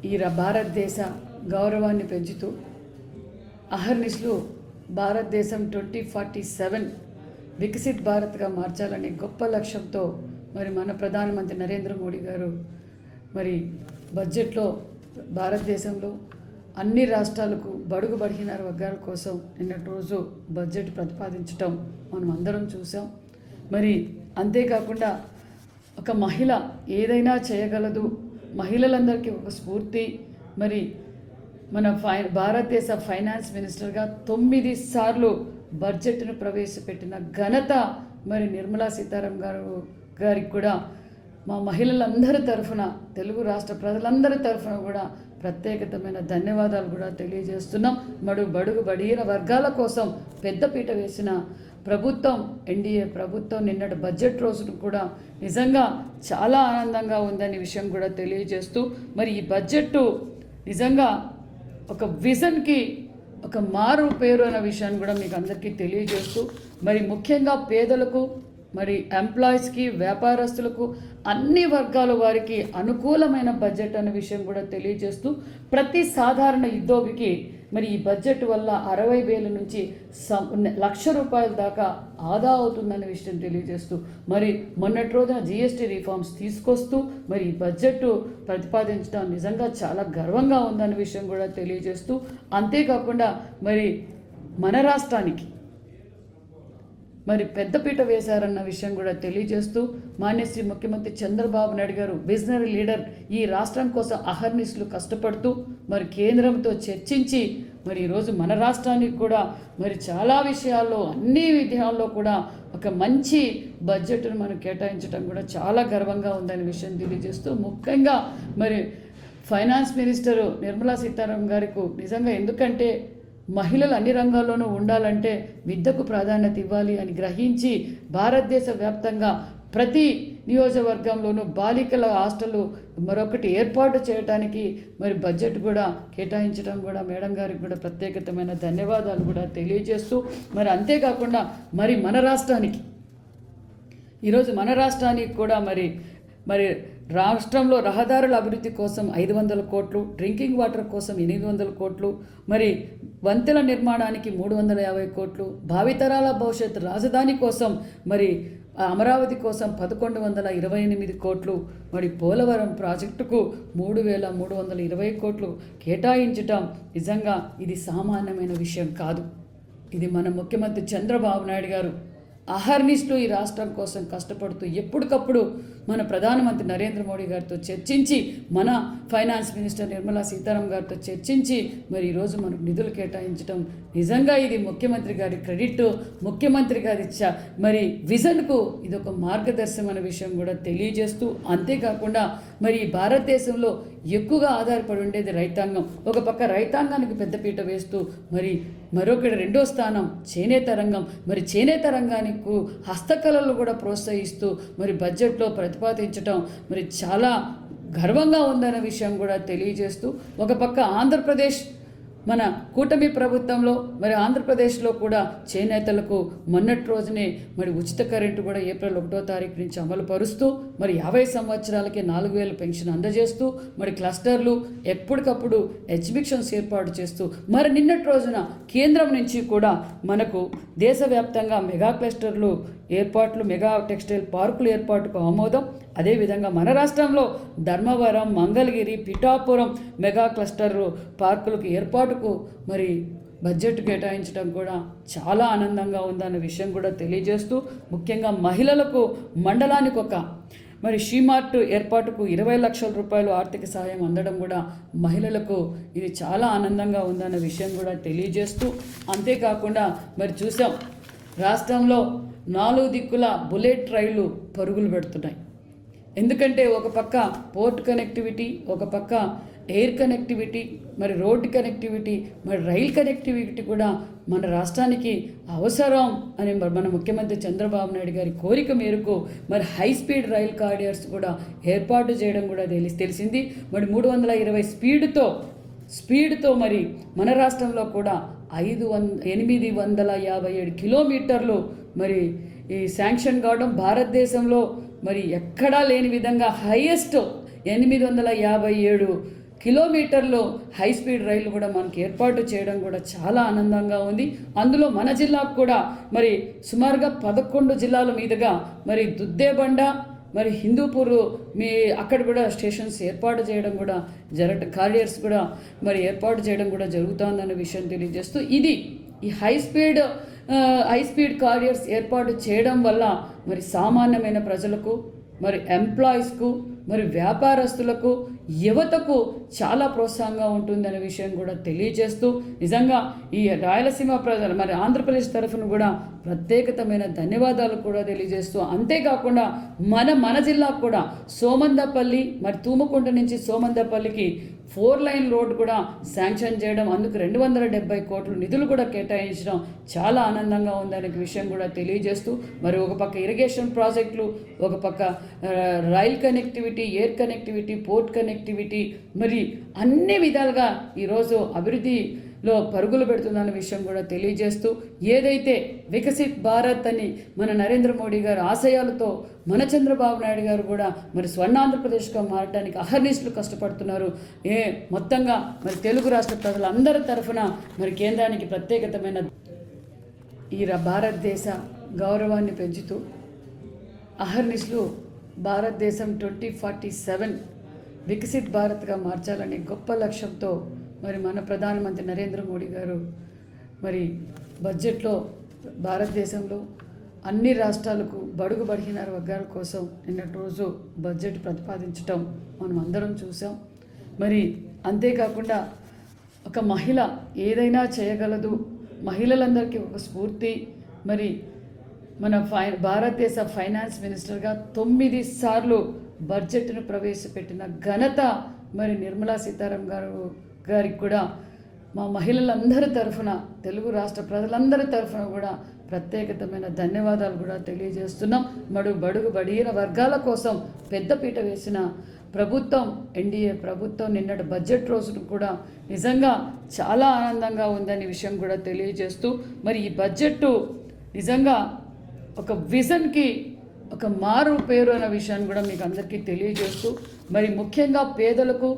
ఈ భారతదేశ గౌరవాన్ని పెంచుతూ అహర్నిశలు భారతదేశం 2047 వికసిత్ భారత్గా మార్చాలనే గొప్ప లక్ష్యంతో మరి మన ప్రధానమంత్రి నరేంద్ర మోడీ గారు మరి బడ్జెట్లో భారతదేశంలో అన్ని రాష్ట్రాలకు బడుగు బలహీన వర్గాల కోసం నిన్నటి రోజు బడ్జెట్ ప్రతిపాదించటం మనం అందరం చూసాం. మరి అంతేకాకుండా ఒక మహిళ ఏదైనా చేయగలదు, మహిళలందరికీ ఒక స్ఫూర్తి. మరి మన భారతదేశ ఫైనాన్స్ మినిస్టర్గా 9 సార్లు బడ్జెట్ను ప్రవేశపెట్టిన ఘనత మరి నిర్మలా సీతారామన్ గారికి కూడా మా మహిళలందరి తరఫున, తెలుగు రాష్ట్ర ప్రజలందరి తరఫున కూడా ప్రత్యేకమైన ధన్యవాదాలు కూడా తెలియజేస్తున్నాం. బడుగు బడిన వర్గాల కోసం పెద్దపీట వేసిన ప్రభుత్వం ఎన్డీఏ ప్రభుత్వం నిన్నటి బడ్జెట్ రోజును కూడా నిజంగా చాలా ఆనందంగా ఉందనే విషయం కూడా తెలియజేస్తూ, మరి ఈ బడ్జెట్ నిజంగా ఒక విజన్కి ఒక మారు పేరు అనే విషయాన్ని కూడా మీకు అందరికీ తెలియజేస్తూ, మరి ముఖ్యంగా పేదలకు, మరి ఎంప్లాయీస్కి, వ్యాపారస్తులకు, అన్ని వర్గాల వారికి అనుకూలమైన బడ్జెట్ అనే విషయం కూడా తెలియజేస్తూ, ప్రతి సాధారణ ఉద్యోగికి మరి ఈ బడ్జెట్ వల్ల 60,000 నుంచి ₹1,00,000 దాకా ఆదా అవుతుందనే విషయం తెలియజేస్తూ, మరి మొన్నటి రోజున జీఎస్టీ రిఫార్మ్స్ తీసుకొస్తూ మరి ఈ బడ్జెట్ ప్రతిపాదించడం నిజంగా చాలా గర్వంగా ఉందనే విషయం కూడా తెలియజేస్తూ, అంతేకాకుండా మరి మన రాష్ట్రానికి మరి పెద్దపీట వేశారన్న విషయం కూడా తెలియజేస్తూ, మాన్యశ్రీ ముఖ్యమంత్రి చంద్రబాబు నాయుడు గారు విజనరీ లీడర్, ఈ రాష్ట్రం కోసం అహర్నిశలు కష్టపడుతూ మరి కేంద్రంతో చర్చించి మరి ఈరోజు మన రాష్ట్రానికి కూడా మరి చాలా విషయాల్లో, అన్ని విషయాల్లో కూడా ఒక మంచి బడ్జెట్ను మనం కేటాయించడం కూడా చాలా గర్వంగా ఉందనే విషయం తెలియజేస్తూ, ముఖ్యంగా మరి ఫైనాన్స్ మినిస్టర్ నిర్మలా సీతారామన్ గారికి నిజంగా, ఎందుకంటే మహిళలు అన్ని రంగాల్లోనూ ఉండాలంటే విద్యకు ప్రాధాన్యత ఇవ్వాలి అని గ్రహించి భారతదేశ వ్యాప్తంగా ప్రతి నియోజకవర్గంలోనూ బాలికల హాస్టల్ మరొకటి ఏర్పాటు చేయడానికి మరి బడ్జెట్ కూడా కేటాయించడం కూడా మేడం గారికి కూడా ప్రత్యేకమైన ధన్యవాదాలు కూడా తెలియజేస్తూ, మరి అంతేకాకుండా మరి మన రాష్ట్రానికి ఈరోజు మన రాష్ట్రానికి కూడా మరి రాష్ట్రంలో రహదారుల అభివృద్ధి కోసం 500 కోట్లు, డ్రింకింగ్ వాటర్ కోసం 800 కోట్లు, మరి వంతెల నిర్మాణానికి 350 కోట్లు, భావితరాల భవిష్యత్తు రాజధాని కోసం మరి అమరావతి కోసం 1128 కోట్లు, మరి పోలవరం ప్రాజెక్టుకు 3,320 కోట్లు కేటాయించటం నిజంగా ఇది సామాన్యమైన విషయం కాదు. ఇది మన ముఖ్యమంత్రి చంద్రబాబు నాయుడు గారు అహర్నిశలు ఈ రాష్ట్రం కోసం కష్టపడుతూ ఎప్పటికప్పుడు మన ప్రధానమంత్రి నరేంద్ర మోడీ గారితో చర్చించి, మన ఫైనాన్స్ మినిస్టర్ నిర్మలా సీతారామన్ గారితో చర్చించి మరి ఈరోజు మనకు నిధులు కేటాయించడం నిజంగా ఇది ముఖ్యమంత్రి గారి క్రెడిట్, ముఖ్యమంత్రి గారి మరి విజన్కు ఇది ఒక మార్గదర్శనం అనే విషయం కూడా తెలియజేస్తూ, అంతేకాకుండా మరి భారతదేశంలో ఎక్కువగా ఆధారపడి ఉండేది రైతాంగం. ఒక పక్క రైతాంగానికి పెద్దపీట వేస్తూ మరి మరొకటి రెండో స్థానం చేనేత రంగం. మరి చేనేత రంగానికి హస్తకళలు కూడా ప్రోత్సహిస్తూ మరి బడ్జెట్లో ప్రతిపాదించడం మరి చాలా గర్వంగా ఉందనే విషయం కూడా తెలియజేస్తూ, ఒక పక్క ఆంధ్రప్రదేశ్ మన కూటమి ప్రభుత్వంలో మరి ఆంధ్రప్రదేశ్లో కూడా చేనేతలకు మొన్నటి రోజునే మరి ఉచిత కరెంటు కూడా ఏప్రిల్ 1వ తారీఖు నుంచి అమలు పరుస్తూ మరి 50 సంవత్సరాలకి 4,000 పెన్షన్ అందజేస్తూ మరి క్లస్టర్లు ఎప్పటికప్పుడు ఎగ్జిబిషన్స్ ఏర్పాటు చేస్తూ మరి నిన్నటి రోజున కేంద్రం నుంచి కూడా మనకు దేశవ్యాప్తంగా మెగా క్లస్టర్లు ఏర్పాట్లు, మెగా టెక్స్టైల్ పార్కులు ఏర్పాటుకు ఆమోదం. అదేవిధంగా మన రాష్ట్రంలో ధర్మవరం, మంగళగిరి, పిఠాపురం మెగా క్లస్టర్ పార్కులకు ఏర్పాటుకు మరి బడ్జెట్ కేటాయించడం కూడా చాలా ఆనందంగా ఉందన్న విషయం కూడా తెలియజేస్తూ, ముఖ్యంగా మహిళలకు మండలానికి ఒక మరి షీమార్ట్ ఏర్పాటుకు 20 లక్షల రూపాయలు ఆర్థిక సహాయం అందడం కూడా మహిళలకు ఇది చాలా ఆనందంగా ఉందన్న విషయం కూడా తెలియజేస్తూ, అంతేకాకుండా మరి చూసాం రాష్ట్రంలో 4 దిక్కుల బుల్లెట్ రైళ్లు పరుగులు పెడుతున్నాయి. ఎందుకంటే ఒక పక్క పోర్ట్ కనెక్టివిటీ, ఒక పక్క ఎయిర్ కనెక్టివిటీ, మరి రోడ్ కనెక్టివిటీ, మరి రైల్ కనెక్టివిటీ కూడా మన రాష్ట్రానికి అవసరం అని మన ముఖ్యమంత్రి చంద్రబాబు నాయుడు గారి కోరిక మేరకు మరి హై స్పీడ్ రైల్ కారిడార్స్ కూడా ఏర్పాటు చేయడం కూడా తెలిసింది. మరి 320 స్పీడ్తో మరి మన రాష్ట్రంలో కూడా 857 కిలోమీటర్లు మరి ఈ శాంక్షన్ కావడం భారతదేశంలో మరి ఎక్కడా లేని విధంగా హైయెస్ట్ 857 కిలోమీటర్లు హై స్పీడ్ రైలు కూడా మనకి ఏర్పాటు చేయడం కూడా చాలా ఆనందంగా ఉంది. అందులో మన జిల్లాకు కూడా మరి సుమారుగా 11 జిల్లాల మీదుగా మరి దుద్దేబండ మరి హిందూపూర్ అక్కడ కూడా స్టేషన్స్ ఏర్పాటు చేయడం కూడా కారిడార్స్ కూడా మరి ఏర్పాటు చేయడం కూడా జరుగుతుందన్న విషయం తెలియజేస్తూ ఈ హై స్పీడ్ కారిడార్స్ ఏర్పాటు చేయడం వల్ల మరి సామాన్యమైన ప్రజలకు మరి ఎంప్లాయీస్కు మరి వ్యాపారస్తులకు యువతకు చాలా ప్రోత్సాహంగా ఉంటుందనే విషయం కూడా తెలియజేస్తూ నిజంగా ఈ రాయలసీమ ప్రజలు మరి ఆంధ్రప్రదేశ్ తరఫున కూడా ప్రత్యేకతమైన ధన్యవాదాలు కూడా తెలియజేస్తూ అంతేకాకుండా మన జిల్లాకు కూడా సోమందపల్లి మరి తూముకుంట నుంచి సోమందపల్లికి 4 లైన్ రోడ్ కూడా శాంక్షన్ చేయడం, అందుకు 270 కోట్లు నిధులు కూడా కేటాయించడం చాలా ఆనందంగా ఉందనే విషయం కూడా తెలియజేస్తూ మరి ఒక పక్క ఇరిగేషన్ ప్రాజెక్టులు, ఒక పక్క rail connectivity, air connectivity, port connectivity మరి అన్ని విధాలుగా ఈరోజు అభివృద్ధిలో పరుగులు పెడుతుందన్న విషయం కూడా తెలియజేస్తూ ఏదైతే వికసిత్ భారత్ అని మన నరేంద్ర మోడీ గారు ఆశయాలతో మన చంద్రబాబు నాయుడు గారు కూడా మరి స్వర్ణాంధ్రప్రదేశ్గా మారడానికి అహర్నిశలు కష్టపడుతున్నారు. మొత్తంగా మరి తెలుగు రాష్ట్ర ప్రజలందరి తరఫున మరి కేంద్రానికి ప్రత్యేకతమైన ఈ భారతదేశ గౌరవాన్ని పెంచుతూ అహర్నిశలు భారతదేశం 2047 వికసిత్ భారత్గా మార్చాలనే గొప్ప లక్ష్యంతో మరి మన ప్రధానమంత్రి నరేంద్ర మోడీ గారు మరి బడ్జెట్లో భారతదేశంలో అన్ని రాష్ట్రాలకు బడుగు బలహీన వర్గాల కోసం నిన్నటి రోజు బడ్జెట్ ప్రతిపాదించటం మనం అందరం చూసాం. మరి అంతేకాకుండా ఒక మహిళ ఏదైనా చేయగలదు, మహిళలందరికీ ఒక స్ఫూర్తి. మరి మన భారతదేశ ఫైనాన్స్ మినిస్టర్గా 9 సార్లు బడ్జెట్ను ప్రవేశపెట్టిన ఘనత మరి నిర్మలా సీతారామన్ గారికి కూడా మా మహిళలందరి తరఫున తెలుగు రాష్ట్ర ప్రజలందరి తరఫున కూడా ప్రత్యేకతమైన ధన్యవాదాలు కూడా తెలియజేస్తున్నాం. బడుగు బడిగిన వర్గాల కోసం పెద్దపీట వేసిన ప్రభుత్వం ఎన్డీఏ ప్రభుత్వం నిన్నటి బడ్జెట్ రోజును కూడా నిజంగా చాలా ఆనందంగా ఉందనే విషయం కూడా తెలియజేస్తూ మరి ఈ బడ్జెట్ నిజంగా ఒక విజన్కి ఒక మారు పేరు అనే విషయాన్ని కూడా మీకు అందరికీ తెలియజేస్తూ మరి ముఖ్యంగా పేదలకు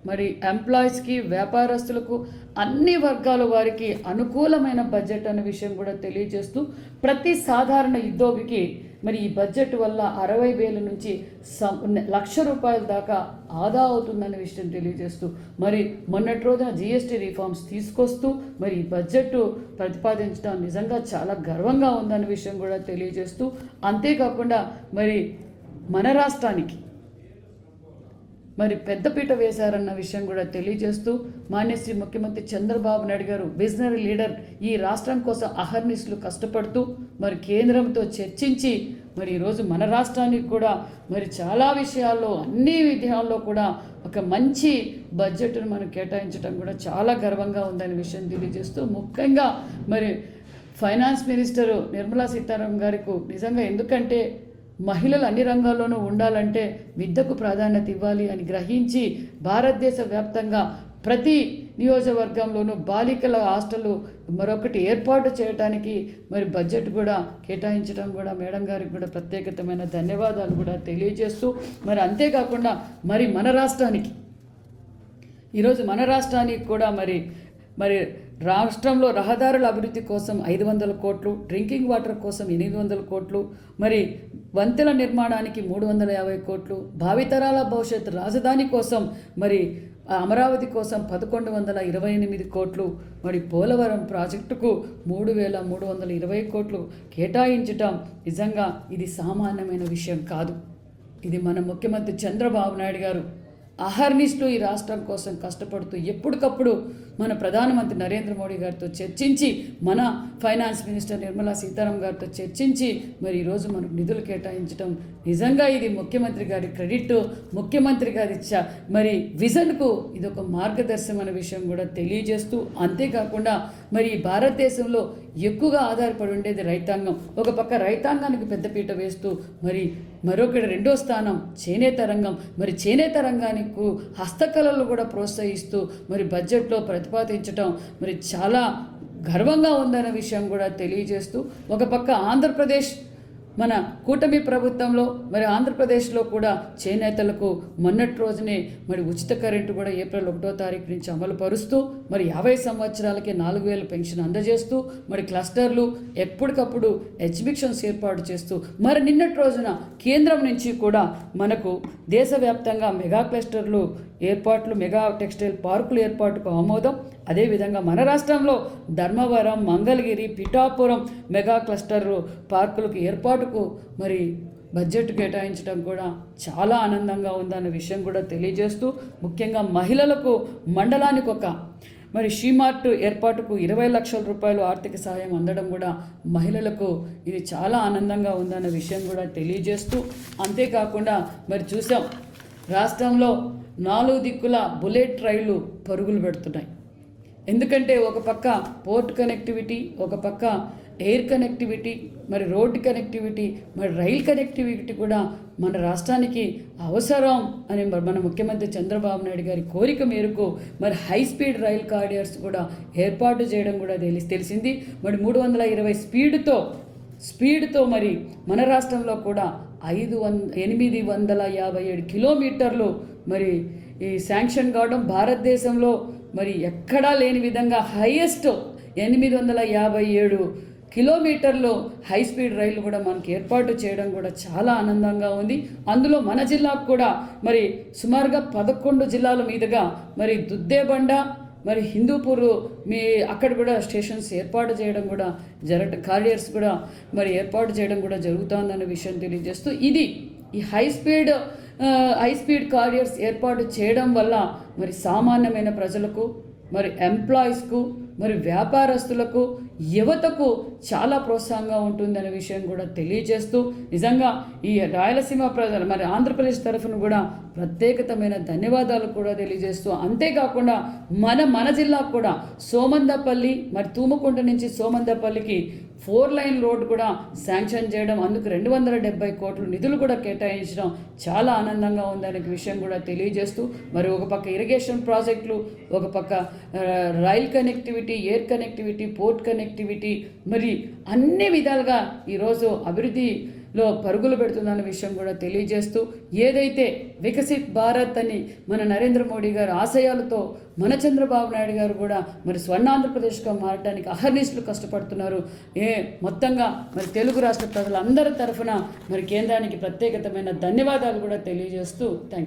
మరి ఎంప్లాయీస్కి, వ్యాపారస్తులకు, అన్ని వర్గాల వారికి అనుకూలమైన బడ్జెట్ అనే విషయం కూడా తెలియజేస్తూ ప్రతి సాధారణ ఉద్యోగికి మరి ఈ బడ్జెట్ వల్ల 60,000 నుంచి ₹1,00,000 దాకా ఆదా అవుతుందనే విషయం తెలియజేస్తూ మరి మొన్నటి రోజున జీఎస్టీ రిఫార్మ్స్ తీసుకొస్తూ మరి ఈ బడ్జెట్ ప్రతిపాదించడం నిజంగా చాలా గర్వంగా ఉందనే విషయం కూడా తెలియజేస్తూ అంతేకాకుండా మరి మన రాష్ట్రానికి మరి పెద్దపీట వేశారన్న విషయం కూడా తెలియజేస్తూ మాన్యశ్రీ ముఖ్యమంత్రి చంద్రబాబు నాయుడు గారు విజనరీ లీడర్ ఈ రాష్ట్రం కోసం అహర్నిశలు కష్టపడుతూ మరి కేంద్రంతో చర్చించి మరి ఈరోజు మన రాష్ట్రానికి కూడా మరి చాలా విషయాల్లో అన్ని విధాల్లో కూడా ఒక మంచి బడ్జెట్ను మనం కేటాయించడం కూడా చాలా గర్వంగా ఉందనే విషయం తెలియజేస్తూ ముఖ్యంగా మరి ఫైనాన్స్ మినిస్టర్ నిర్మలా సీతారామన్ గారికి నిజంగా ఎందుకంటే మహిళలు అన్ని రంగాల్లోనూ ఉండాలంటే విద్యకు ప్రాధాన్యత ఇవ్వాలి అని గ్రహించి భారతదేశ వ్యాప్తంగా ప్రతి నియోజకవర్గంలోనూ బాలికల హాస్టల్ మరొకటి ఏర్పాటు చేయడానికి మరి బడ్జెట్ కూడా కేటాయించడం కూడా మేడం గారికి కూడా ప్రత్యేకతమైన ధన్యవాదాలు కూడా తెలియజేస్తూ మరి అంతేకాకుండా మరి మన రాష్ట్రానికి ఈరోజు మన రాష్ట్రానికి కూడా మరి రాష్ట్రంలో రహదారుల అభివృద్ధి కోసం 500 కోట్లు, డ్రింకింగ్ వాటర్ కోసం 800 కోట్లు, మరి వంతెల నిర్మాణానికి 350 కోట్లు, భావితరాల భవిష్యత్ రాజధాని కోసం మరి అమరావతి కోసం 1128 కోట్లు, మరి పోలవరం ప్రాజెక్టుకు 3,320 కోట్లు కేటాయించటం నిజంగా ఇది సామాన్యమైన విషయం కాదు. ఇది మన ముఖ్యమంత్రి చంద్రబాబు నాయుడు గారు అహర్నిశలు ఈ రాష్ట్రం కోసం కష్టపడుతూ ఎప్పటికప్పుడు మన ప్రధానమంత్రి నరేంద్ర మోడీ గారితో చర్చించి మన ఫైనాన్స్ మినిస్టర్ నిర్మలా సీతారామన్ గారితో చర్చించి మరి ఈరోజు మనకు నిధులు కేటాయించడం నిజంగా ఇది ముఖ్యమంత్రి గారి క్రెడిట్, ముఖ్యమంత్రి గారి మరి విజన్కు ఇది ఒక మార్గదర్శనం అనే విషయం కూడా తెలియజేస్తూ అంతేకాకుండా మరి భారతదేశంలో ఎక్కువగా ఆధారపడి ఉండేది రైతాంగం. ఒక పక్క రైతాంగానికి పెద్దపీట వేస్తూ మరి మరొకటి రెండో స్థానం చేనేత రంగం. మరి చేనేత రంగానికి హస్తకళలు కూడా ప్రోత్సహిస్తూ మరి బడ్జెట్లో ప్రతిపాదించడం మరి చాలా గర్వంగా ఉందన్న విషయం కూడా తెలియజేస్తూ ఒక పక్క ఆంధ్రప్రదేశ్ మన కూటమి ప్రభుత్వంలో మరి ఆంధ్రప్రదేశ్లో కూడా చేనేతలకు మొన్నటి రోజునే మరి ఉచిత కరెంటు కూడా ఏప్రిల్ 1వ తారీఖు నుంచి అమలు పరుస్తూ మరి 50 సంవత్సరాలకి 4,000 పెన్షన్ అందజేస్తూ మరి క్లస్టర్లు ఎప్పటికప్పుడు ఎగ్జిబిషన్స్ ఏర్పాటు చేస్తూ మరి నిన్నటి రోజున కేంద్రం నుంచి కూడా మనకు దేశవ్యాప్తంగా మెగా క్లస్టర్లు ఏర్పాట్లు, మెగా టెక్స్టైల్ పార్కులు ఏర్పాటుకు ఆమోదం. అదేవిధంగా మన రాష్ట్రంలో ధర్మవరం, మంగళగిరి, పిఠాపురం మెగా క్లస్టర్ పార్కులకు ఏర్పాటుకు మరి బడ్జెట్ కేటాయించడం కూడా చాలా ఆనందంగా ఉందన్న విషయం కూడా తెలియజేస్తూ, ముఖ్యంగా మహిళలకు మండలానికి ఒక మరి షీమార్ట్ ఏర్పాటుకు 20 లక్షల రూపాయలు ఆర్థిక సహాయం అందడం కూడా మహిళలకు ఇది చాలా ఆనందంగా ఉందన్న విషయం కూడా తెలియజేస్తూ, అంతేకాకుండా మరి చూసాం రాష్ట్రంలో 4 దిక్కుల బుల్లెట్ రైళ్లు పరుగులు పెడుతున్నాయి. ఎందుకంటే ఒక పక్క పోర్ట్ కనెక్టివిటీ, ఒక పక్క ఎయిర్ కనెక్టివిటీ, మరి రోడ్ కనెక్టివిటీ, మరి రైల్ కనెక్టివిటీ కూడా మన రాష్ట్రానికి అవసరం అని మన ముఖ్యమంత్రి చంద్రబాబు నాయుడు గారి కోరిక మేరకు మరి హై స్పీడ్ రైల్ కారిడార్స్ కూడా ఏర్పాటు చేయడం కూడా తెలిసింది. మరి 320 స్పీడ్తో మరి మన రాష్ట్రంలో కూడా 857 కిలోమీటర్లు మరి ఈ శాంక్షన్ కావడం భారతదేశంలో మరి ఎక్కడా లేని విధంగా హైయెస్ట్ 857 కిలోమీటర్లు హై స్పీడ్ రైలు కూడా మనకి ఏర్పాటు చేయడం కూడా చాలా ఆనందంగా ఉంది. అందులో మన జిల్లాకు కూడా మరి సుమారుగా 11 జిల్లాల మీదుగా మరి దుద్దేబండ, మరి హిందూపూర్ అక్కడ కూడా స్టేషన్స్ ఏర్పాటు చేయడం కూడా కారిడార్స్ కూడా మరి ఏర్పాటు చేయడం కూడా జరుగుతుందన్న విషయం తెలియజేస్తూ, ఇది ఈ హై స్పీడ్ కారిడార్స్ ఏర్పాటు చేయడం వల్ల మరి సామాన్యమైన ప్రజలకు, మరి ఎంప్లాయీస్కు, మరి వ్యాపారస్తులకు, యువతకు చాలా ప్రోత్సాహంగా ఉంటుందనే విషయం కూడా తెలియజేస్తూ, నిజంగా ఈ రాయలసీమ ప్రజలు మరి ఆంధ్రప్రదేశ్ తరఫున కూడా ప్రత్యేకతమైన ధన్యవాదాలు కూడా తెలియజేస్తూ, అంతేకాకుండా మన జిల్లాకు కూడా సోమందపల్లి మరి తూముకుంట నుంచి సోమందపల్లికి 4 లైన్ రోడ్ కూడా శాంక్షన్ చేయడం, అందుకు 270 కోట్ల నిధులు కూడా కేటాయించడం చాలా ఆనందంగా ఉందనే విషయం కూడా తెలియజేస్తూ, మరి ఒక పక్క ఇరిగేషన్ ప్రాజెక్టులు, ఒక పక్క rail connectivity, air connectivity, port connectivity, మరి అన్ని విధాలుగా ఈరోజు అభివృద్ధిలో పరుగులు పెడుతుందన్న విషయం కూడా తెలియజేస్తూ, ఏదైతే వికసిత్ భారత్ అని మన నరేంద్ర మోడీ గారు ఆశయాలతో మన చంద్రబాబు నాయుడు గారు కూడా మరి స్వర్ణాంధ్రప్రదేశ్గా మారడానికి అహర్నిశలు కష్టపడుతున్నారు. మొత్తంగా మరి తెలుగు రాష్ట్ర ప్రజలందరి తరఫున మరి కేంద్రానికి ప్రత్యేకతమైన ధన్యవాదాలు కూడా తెలియజేస్తూ థ్యాంక్ యూ.